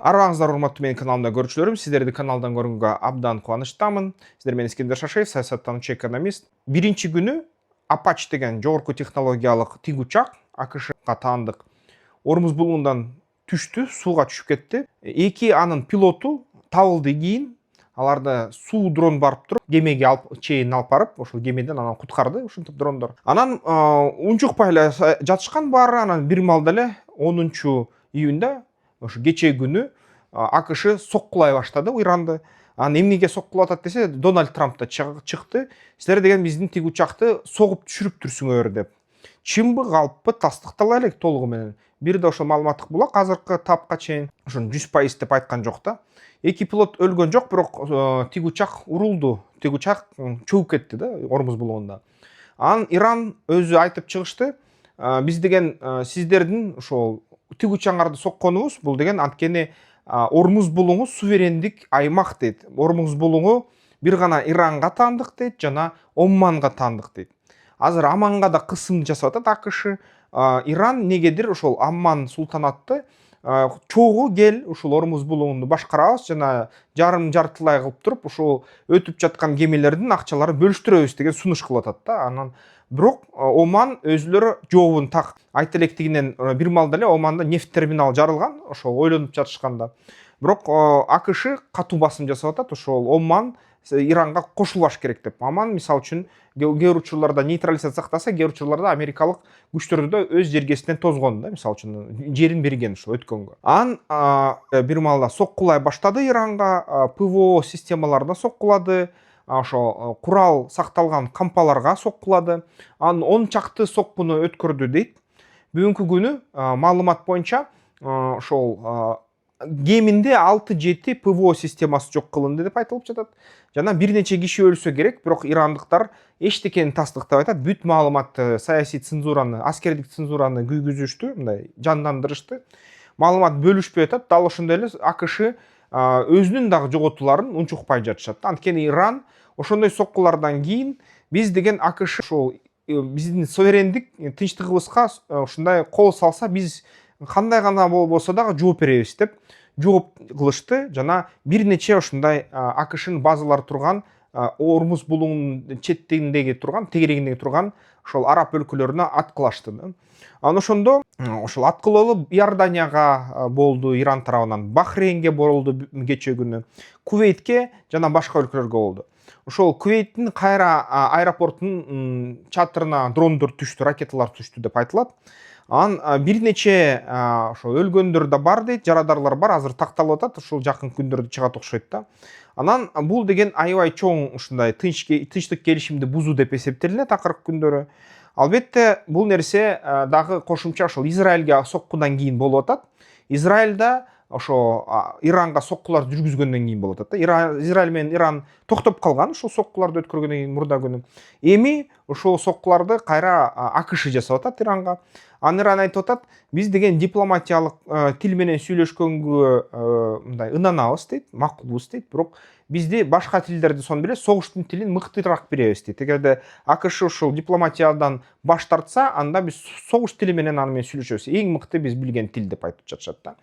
Арбаңыздар урматтуу менин каналымда көрүүчүлөрүм, сиздерди каналдан көргөнгө абдан кубанычтамын. Сиздер менен Искендер Шашеев, саясаттануучу экономист. Биринчи күнү Apache деген жогорку технологиялык тик учак АКШга таандык Ормуз булугундан түштү, сууга түшүп кетти. Эки анын пилоту табылды кийин. Аларды суу дрон барып туруп, кемеге чейин алып барып, ошол кемеден анан куткарды ушинтип дрондор. Анан унчукпай эле жатышкан баары, анан бир маалда эле 10-июнда ошо кечээ күнү АКШ соккулай баштады Иранды. Анан эмнеге соккулап атат десе, Дональд Трамп да чыкты. Силер деген биздин тиг учакты согуп түшүрүптүрсүңөр деп. Чынбы, калппы, тастыктала элек толугу менен. Бир да ошо маалыматтык булак азыркы тапка чейин ошону 100% деп айткан жок да. Эки пилот өлгөн жок, бирок тиг учак урулду. Тиг учак чөгүп кетти да Ормуз булугунда. Анан Иран өзү айтып чыгышты. Биз деген сиздердин ошол тиг учаңарды сокконубуз бул деген анткени Ормуз булугу суверендик аймак дейт. Ормуз булугу бир гана Иранга таандык дейт жана Омманга таандык дейт. Азыр Аманга да кысым жасап атат АКШ. Иран негедир ошол Амман султанатты чогуу кел ушул Ормуз булугунду башкарабыз жана жартылай кылып туруп ушул өтүп жаткан кемелердин акчаларын бөлүштүрөбүз деген сунуш кылып атат да. Анан бирок Оман өзүлөрү жообун так айта электигинен бир маалда эле Оманда нефть терминалы жарылган, ошол ойлонуп жатышканда. Бирок АКШ катуу басым жасап атат, ошол Оман Иранга кошулбаш керек деп. Оман мисалы үчүн кээ учурларда нейтралитет сактаса, кээ учурларда америкалык күчтөрдү да өз жергесинен тозгон да, мисалы үчүн жерин берген ошо өткөнгө. Анан бир маалда соккулай баштады Иранга, ПВО системаларына соккулады, ошо курал сакталган кампаларга соккулады. Анан 10 чакты соккуну өткөрдү дейт. Бүгүнкү күнү маалымат боюнча ошол кеминде 6-7 ПВО системасы жок кылынды деп айтылып жатат. Жана бир нече киши өлсө керек, бирок ирандыктар эчтекени тастыктап айтат. Бүт маалыматты, саясий цензураны, аскердик цензураны күйгүзүштү, мындай жандандырышты. Маалымат бөлүшпөй атат. Дал ошондой эле АКШ өзүнүн дагы жоготууларын унчукпай жатышат. Анткени Иран ошондой соккулардан кийин биз деген АКШ ошол биздин суверендик тынчтыгыбызга ушундай кол салса, биз кандай гана болбосо дагы жооп беребиз деп жооп кылышты. Жана бир нече ушундай АКШнын базалары турган Ормуз булугунун четтегиндеги турган, тегерегиндеги турган ошол араб өлкөлөрүнө аткылашты. Анан ошондо ошол аткылоолу Иорданияга болду Иран тарабынан, Бахрейнге болду кечээ күнү, Кувейтке жана башка өлкөлөргө болду. Ошол Кувейттин кайра аэропортунун чатырына дрондор түштү, ракеталар түштү деп айтылат. Анан бир нече ошо өлгөндөр да бар дейт, жарадарлар бар, азыр такталып атат, ушул жакын күндөрдө чыгат окшойт да. Анан бул деген аябай чоң ушундай тынчтык келишимди бузуу деп эсептелинет акыркы күндөрү. Албетте бул нерсе дагы кошумча ошол Израилге соккудан кийин болуп атат. Израилда ошо Иранга соккуларды жүргүзгөндөн кийин болуп атат да. Израиль менен Иран токтоп калган ушул соккуларды өткөргөндөн кийин мурда күнү. Эми ошол соккуларды кайра АКШ жасап атат Иранга. Анан Иран айтып атат, биз деген дипломатиялык тил менен сүйлөшкөнгө мындай ынанабыз дейт, макулбуз дейт, бирок бизди башка тилдерди сонун билебиз, согуштун тилин мыктыраак беребиз дейт. Эгерде АКШ ушул дипломатиядан баш тартса, анда биз согуш тили менен аны менен сүйлөшөбүз. Эң мыкты биз билген тил деп айтып жатышат да.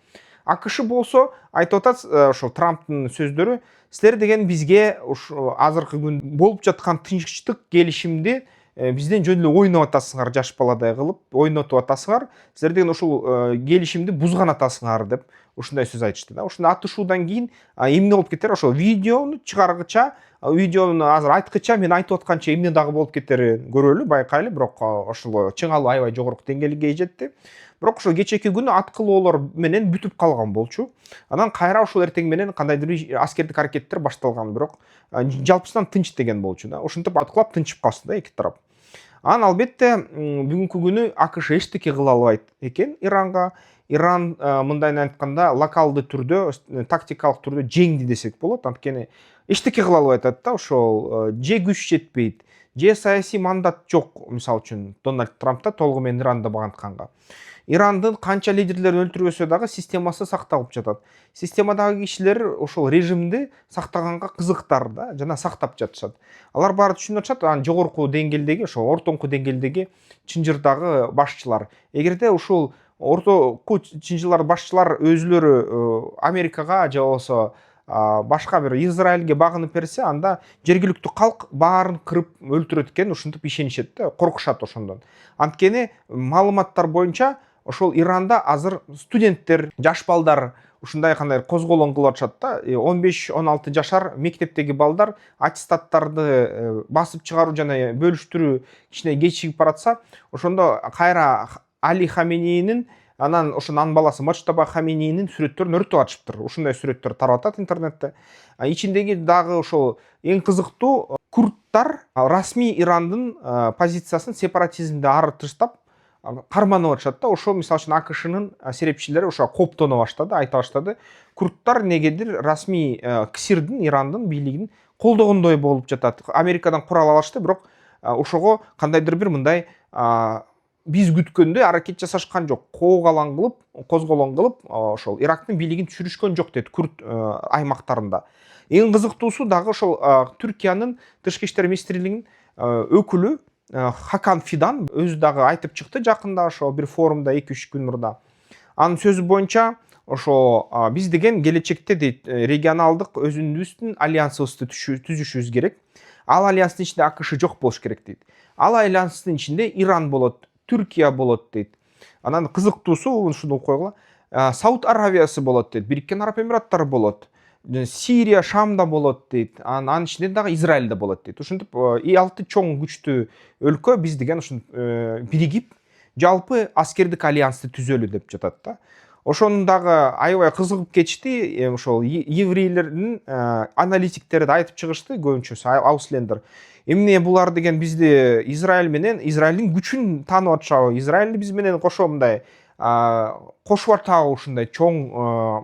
АКШ болсо айтып атат, ошол Трамптын сөздөрү, силер деген бизге ушу азыркы күн болуп жаткан тынчтык келишимди бизден жөн эле ойноп атасыңар, жаш баладай кылып ойнотуп атасыңар. Силер деген ушул келишимди бузган атасыңар деп ушундай сөз айтышты да. Ушундай атышуудан кийин эмне болуп кетер? Ошол видеону чыгаргыча, видеону азыр айткыча, мен айтып атканча эмне дагы болуп кетерин көрөлү, байкайлы, бирок ошол чыңалуу аябай жогорку деңгээлге жетти. Бирок ошол кечээки күнү аткылоолор менен бүтүп калган болчу. Анан кайра ошол эртең менен кандайдыр аскердик аракеттер башталган, бирок жалпысынан тынч деген болчу да. Ошентип аткылап тынчып калышты да эки тарап. Анан албетте бүгүнкү күнү АКШ эчтеке кыла албайт экен Иранга. Иран мындайын айтканда локалдуу түрдө, тактикалык түрдө жеңди десек болот. Анткени эчтеке кыла албай атат да, ошол же күч жетпейт, же саясий мандат жок, мисалы үчүн Дональд Трампта толугу менен Иранды багынтканга. Ирандын канча лидерлерин өлтүрбөсө дагы системасы сакталып жатат. Системадагы кишилер ошол режимди сактаганга кызыктар да, жана сактап жатышат. Алар баары түшүнүп атышат, анан жогорку деңгээлдеги, ошо ортоңку деңгээлдеги чынжырдагы башчылар. Эгерде ушул орто жылдар башчылар өзүлөрү Америкага же болбосо башка бир Израилге багынып берсе, анда жергиликтүү калк баарын кырып өлтүрөт экен, ушинтип ишенишет да, коркушат ошондон. Анткени маалыматтар боюнча ошол Иранда азыр студенттер, жаш балдар ушундай кандай козголоң кылып атышат да. 15-16 жашар мектептеги балдар аттестаттарды басып чыгаруу жана бөлүштүрүү кичине кечигип баратса, ошондо кайра Али Хаменейнин анан ошонун баласы Мочтаба Хаменейнин сүрөттөрүн өртүп атышыптыр. Ушундай сүрөттөр тарап атат интернетте. Ичиндеги дагы ошол эң кызыктуу курдтар расмий Ирандын позициясын сепаратизмди арытыштап карманып атышат да. Ошо мисалы үчүн АКШнын серепчилери ошо коптоно баштады, айта баштады. Курдтар негедир расмий КСИРдин, Ирандын бийлигин колдогондой болуп жатат. Америкадан курал алышты, бирок ошого кандайдыр бир мындай биз күткөндөй аракет жасашкан жок. Козголоң кылып, ошол Ирактын бийлигин түшүрүшкөн жок дейт курд аймактарында. Эң кызыктуусу дагы ошол Түркиянын тышкы иштер министрлигинин өкүлү Хакан Фидан өзү дагы айтып чыкты жакында, ошо бир форумда 2-3 күн мурда. Анын сөзү боюнча, ошо биз деген келечекте дейт регионалдык өзүбүздүн альянсыбызды түзүшүбүз керек. Ал альянстын ичинде АКШ жок болуш керек дейт. Ал альянстын ичинде Иран болот, Түркия болот дейт. Анан кызыктуусу ушуну койгула. Сауд Аравиясы болот дейт, Бириккен Араб Эмираттары болот. Сирия, Шамда болот дейт. Анын ичинде дагы Израиль да болот дейт. Ушинтип 6 чоң күчтүү өлкө биз деген ушинтип биригип жалпы аскердик альянсты түзөлү деп жатат да. Ошонун дагы аябай кызыгып кетишти. Ошол еврейлердин аналитиктери да айтып чыгышты, көбүнчөсү Ауслендер. Эмне булар деген бизди Израиль менен Израилдин күчүн таанып атышабы? Израилди биз менен кошо мындай кошуп атабы ушундай чоң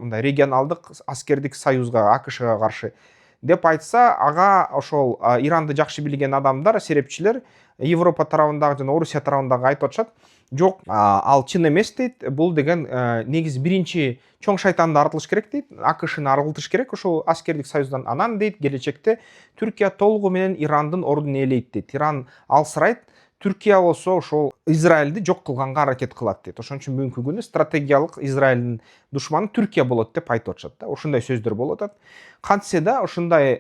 мындай регионалдык аскердик союзга, АКШга каршы деп айтса, ага ошол Иранды жакшы билген адамдар, серепчилер Европа тарабындагы жана Орусия тарабындагы айтып атышат. Жок, ал чын эмес дейт. Бул деген негизи биринчи чоң шайтанды арылтыш керек дейт. АКШны арылтыш керек ошол аскердик союздан. Анан дейт келечекте Түркия толугу менен Ирандын ордун ээлейт дейт. Иран алсырайт. Түркия болсо ошол Израилди жок кылганга аракет кылат дейт. Ошон үчүн бүгүнкү күнү стратегиялык Израилдин душманы Түркия болот деп айтып атышат да. Ушундай сөздөр болуп атат. Кантсе да ушундай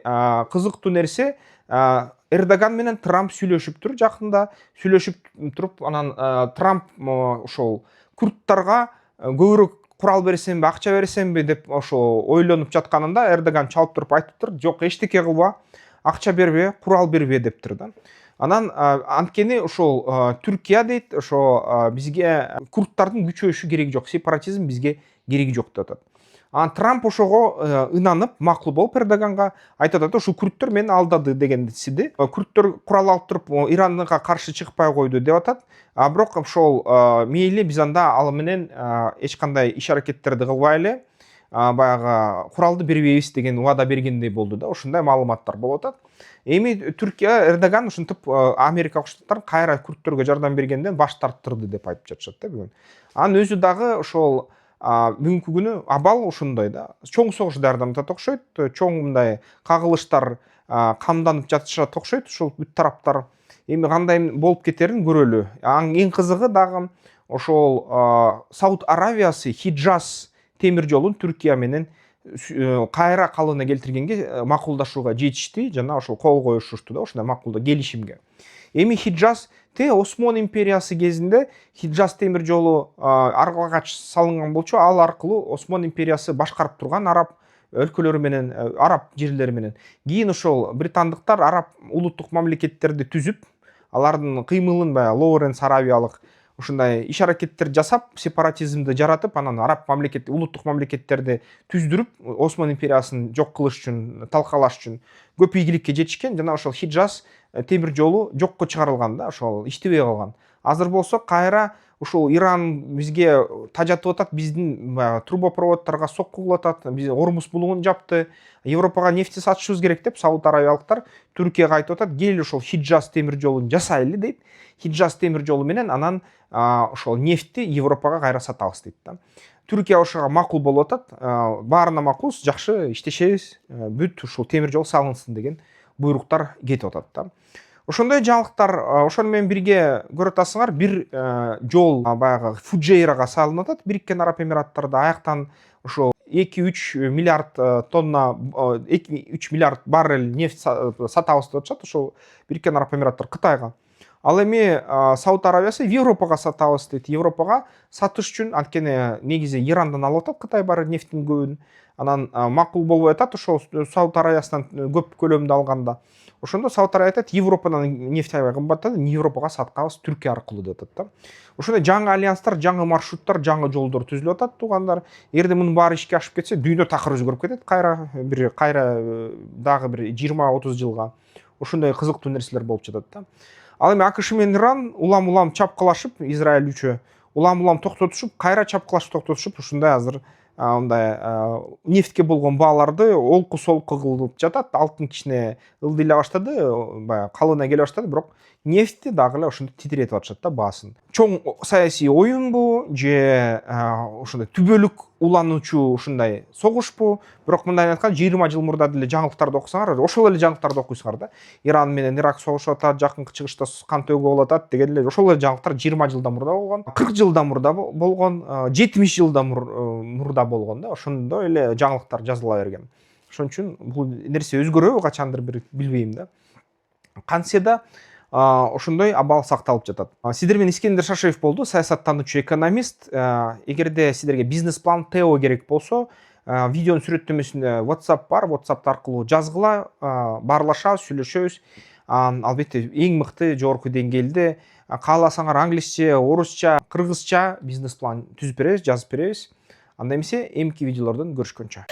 кызыктуу нерсе, Эрдоган менен Трамп сүйлөшүптүр жакында. Сүйлөшүп туруп, анан Трамп ошол курдтарга көбүрөөк курал берсемби, акча берсемби деп ошо ойлонуп жатканында Эрдоган чалып туруп айтыптыр: "Жок, эчтеке кылба, акча бербе, курал бербе" дептир да. Анан анткени ошол Түркия дейт, ошо бизге курдтардын күчөйүшү кереги жок, сепаратизм бизге кереги жок деп атат. Анан Трамп ошого ынанып, макул болуп Эрдоганга айтып атат: "Ушул күрттөр мени алдады" дегенсиди. Күрттөр курал алып туруп Иранга каршы чыкпай койду деп атат. Бирок ошол мейли, биз анда ал менен эч кандай иш аракеттерди кылбайлы, баягы куралды бербейбиз деген убада бергендей болду да. Ушундай маалыматтар болуп атат. Эми Түркия, Эрдоган ушинтип Америка коштоктор кайра күрттөргө жардам бергенден баш тарттырды деп айтып жатышат да бүгүн. Анын өзү дагы ошол бүгүнкү күнү абал ушундай да. Чоң согуш даярданып атат окшойт. Чоң мындай кагылыштар камданып жатышат окшойт ушул бүт тараптар. Эми кандай болуп кетерин көрөлү. Эң кызыгы дагы ошол Сауд Аравиясы Хиджаз темир жолун Түркия менен кайра калыбына келтиргенге макулдашууга жетишти жана ошол кол коюшушту да, ошондой макулдоо келишимге. Эми Хиджаз Осмон империясы кезинде Хиджаз темир жолу аркагач салынган болчу, ал аркылуу Осмон империясы башкарып турган араб өлкөлөрү менен, араб жерлери менен. Кийин ошол британдыктар араб улуттук мамлекеттерди түзүп, алардын кыймылын Лоуренс Аравиялык ушундай иш аракеттер жасап, сепаратизмди жаратып, анан араб мамлекет, улуттук мамлекеттерди түздүрүп, Осман империясын жок кылыш үчүн, талкалаш үчүн көп ийгиликке жетишкен жана ошол Хиджаз темир жолу жокко чыгарылган да, ошол иштебей калган. Азыр болсо кайра ушул Иран бизге тажатып атат, биздин трубопроводторго сокку кылып атат, биз Ормуз булугун жапты, Европага нефти сатышыбыз керек деп Сауд Аравиялыктар Түркияга айтып атат: "Кел ошол Хиджаз темир жолун жасайлы" дейт. Хиджаз темир жолу менен анан ошол нефти Европага кайра сатабыз дейт да. Түркия ошого макул болуп атат. Баарына макулбуз, жакшы иштешебиз, бүт ушул темир жол салынсын деген буйруктар кетип атат да. Ошондой жаңылыктар ошону менен бирге көрүп атасыңар. Бир жол баягы Фуджейрага салынып атат, Бириккен Араб Эмираттарда. Аяктан ошо 2-3 миллиард тонна, 2-3 миллиард баррель нефть сатабыз деп атышат ошол Бириккен Араб Эмираттар Кытайга. Ал эми Сауд Арабиясы Европага сатабыз дейт. Европага сатыш үчүн, анткени негизи Ирандан алып атат Кытай баары нефтин көбүн. Анан макул болбой атат ошол Сауд Арабиясынан көп көлөмдө алганда. Ошондо Сауд Арабия айтат, Европадан нефть аябай кымбат, Европага саткабыз Түркия аркылуу деп атат да. Ошондой жаңы альянстар, жаңы маршруттар, жаңы жолдор түзүлүп атат туугандар. Эгерде мунун баары ишке ашып кетсе, дүйнө такыр өзгөрүп кетет кайра дагы бир 20-30 жылга. Ошондой кызыктуу нерселер болуп жатат да. Ал эми АКШ менен Иран улам чапкылашып, Израиль үчөө улам токтотушуп, кайра чапкылашып токтотушуп, ушундай азыр мындай нефтке болгон бааларды олку солку кылып жатат. Алтын кичине ылдыйла баштады, баягы калыбына келе баштады, бирок нефтти дагы эле ошондой титиретип атышат да баасын. Чоң саясий оюнбу же ошондой түбөлүк улануучу ушундай согушпу? Бирок мындай айтканда 20 жыл мурда деле жаңылыктарды окусаңар, ошол эле жаңылыктарды окуйсуңар да. Иран менен Ирак согушуп атат, жакынкы чыгышта кан төгүү болуп атат деген эле ошол эле жаңылыктар 20 жылдан мурда болгон, 40 жылдан мурда болгон, 70 жылдан мурда болгон да. Ошондой эле жаңылыктар жазыла берген. Ошон үчүн бул нерсе өзгөрөбү качандыр бир билбейм да. Кантсе да ошондой абал сакталып жатат. Сиздер менен Искендер Шашеев болду, саясаттануучу экономист. Эгерде сиздерге бизнес план ТЭО керек болсо, видеонун сүрөттөмөсүндө WhatsApp бар, WhatsApp аркылуу жазгыла, баарлашабыз, сүйлөшөбүз. Албетте эң мыкты жогорку деңгээлде кааласаңар англисче, орусча, кыргызча бизнес план түзүп беребиз, жазып беребиз. Анда эмесе эмки видеолордон көрүшкөнчө.